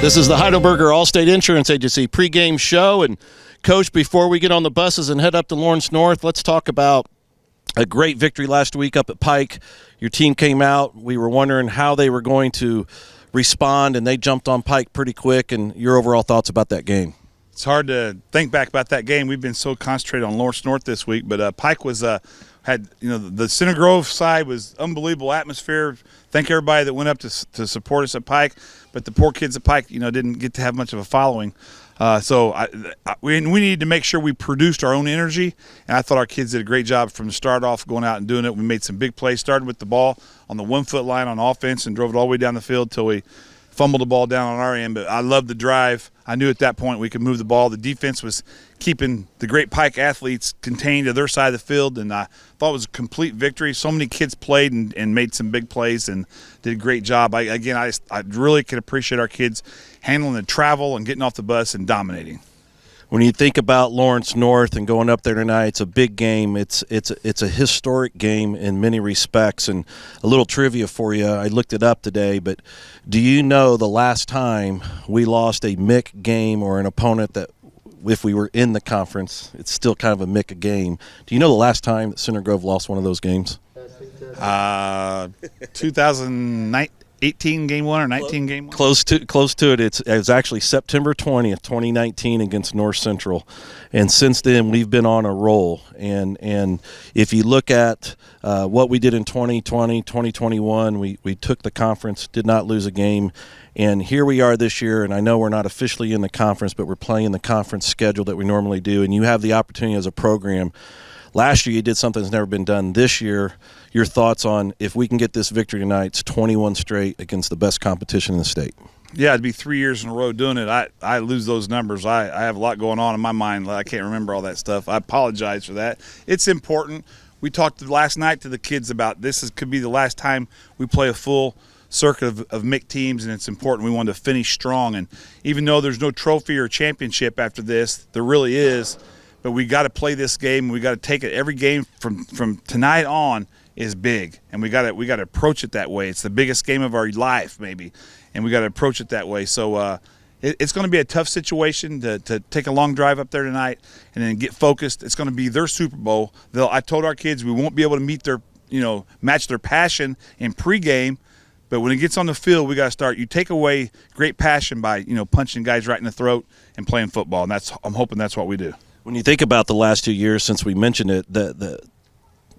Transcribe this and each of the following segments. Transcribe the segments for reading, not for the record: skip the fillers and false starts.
This is the Heidelberger Allstate Insurance Agency pregame show. And, Coach, before we get on the buses and head up to Lawrence North, let's talk about a great victory last week up at Pike. Your team came out. We were wondering how they were going to respond, and they jumped on Pike pretty quick. And your overall thoughts about that game? It's hard to think back about that game. We've been so concentrated on Lawrence North this week, but Pike was had the Center Grove side was unbelievable atmosphere. Thank everybody that went up to support us at Pike, but the poor kids at Pike didn't get to have much of a following. So we needed to make sure we produced our own energy, and I thought our kids did a great job from the start off going out and doing it. We made some big plays, started with the ball on the 1 foot line on offense and drove it all the way down the field till we fumbled the ball down on our end. But I loved the drive. I knew at that point we could move the ball. The defense was keeping the great Pike athletes contained to their side of the field, and I thought it was a complete victory. So many kids played and made some big plays and did a great job. I really can appreciate our kids handling the travel and getting off the bus and dominating. When you think about Lawrence North and going up there tonight, it's a big game. It's a historic game in many respects. And a little trivia for you, I looked it up today, but do you know the last time we lost a MIC game or an opponent that, if we were in the conference, it's still kind of a MIC game? Do you know the last time that Center Grove lost one of those games? 2018 game one or 19 game one? Close to it. It was actually September 20th, 2019 against North Central. And since then, we've been on a roll. And if you look at what we did in 2020, 2021, we took the conference, did not lose a game. And here we are this year, and I know we're not officially in the conference, but we're playing the conference schedule that we normally do. And you have the opportunity as a program. Last year you did something that's never been done. This year, your thoughts on if we can get this victory tonight, it's 21 straight against the best competition in the state. Yeah, it'd be 3 years in a row doing it. I lose those numbers. I have a lot going on in my mind. I can't remember all that stuff. I apologize for that. It's important. We talked last night to the kids about could be the last time we play a full circuit of MIC teams, and it's important. We want to finish strong. And even though there's no trophy or championship after this, there really is. But we got to play this game. We got to take it. Every game from tonight on is big, and we got to approach it that way. It's the biggest game of our life, maybe, and we got to approach it that way. So it's going to be a tough situation to take a long drive up there tonight and then get focused. It's going to be their Super Bowl. I told our kids we won't be able to meet their match their passion in pregame. But when it gets on the field, we got to start. You take away great passion by punching guys right in the throat and playing football, and I'm hoping that's what we do. When you think about the last 2 years since we mentioned it, the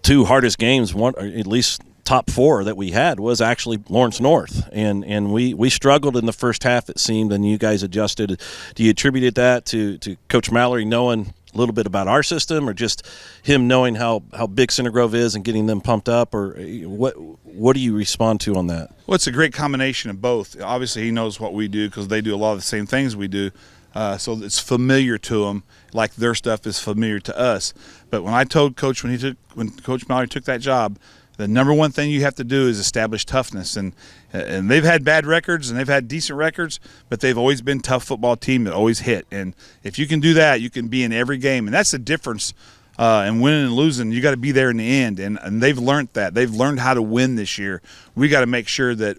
two hardest games, one or at least top four that we had, was actually Lawrence North, and we struggled in the first half, it seemed, and you guys adjusted. Do you attribute that to Coach Mallory knowing a little bit about our system, or just him knowing how big Center Grove is and getting them pumped up, or what do you respond to on that? Well, it's a great combination of both. Obviously, he knows what we do because they do a lot of the same things we do. So it's familiar to them, like their stuff is familiar to us. But when I told Coach when Coach Mallory took that job, the number one thing you have to do is establish toughness. And they've had bad records and they've had decent records, but they've always been a tough football team that always hit. And if you can do that, you can be in every game. And that's the difference in winning and losing. You got to be there in the end. And they've learned that. They've learned how to win this year. We got to make sure that,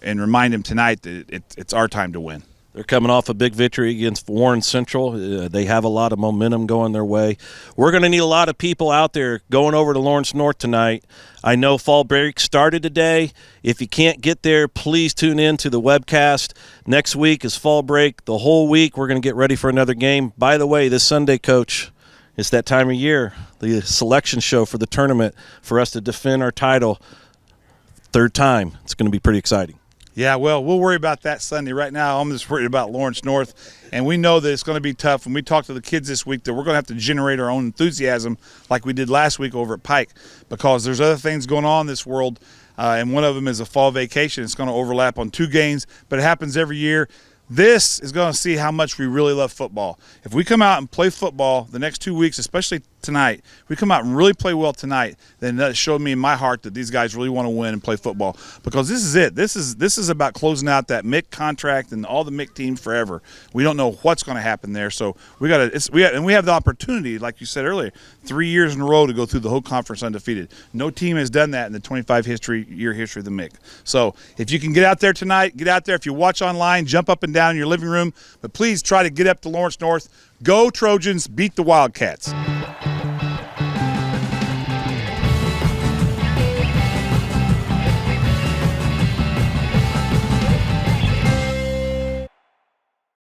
and remind them tonight that it's our time to win. They're coming off a big victory against Warren Central. They have a lot of momentum going their way. We're going to need a lot of people out there going over to Lawrence North tonight. I know fall break started today. If you can't get there, please tune in to the webcast. Next week is fall break. The whole week we're going to get ready for another game. By the way, this Sunday, Coach, it's that time of year, the selection show for the tournament for us to defend our title. Third time. It's going to be pretty exciting. Yeah, well, we'll worry about that Sunday. Right now, I'm just worried about Lawrence North, and we know that it's going to be tough. When we talk to the kids this week, that we're going to have to generate our own enthusiasm like we did last week over at Pike, because there's other things going on in this world, and one of them is a fall vacation. It's going to overlap on 2 games, but it happens every year. This is going to see how much we really love football. If we come out and play football the next 2 weeks, especially tonight, if we come out and really play well tonight, then that showed me in my heart that these guys really want to win and play football, because this is it. This is about closing out that Mick contract and all the Mick teams forever. We don't know what's going to happen there, so we have the opportunity, like you said earlier, 3 years in a row to go through the whole conference undefeated. No team has done that in the 25-year history of the Mick. So if you can get out there tonight, get out there. If you watch online, jump up and down in your living room, but please try to get up to Lawrence North. Go Trojans, beat the Wildcats.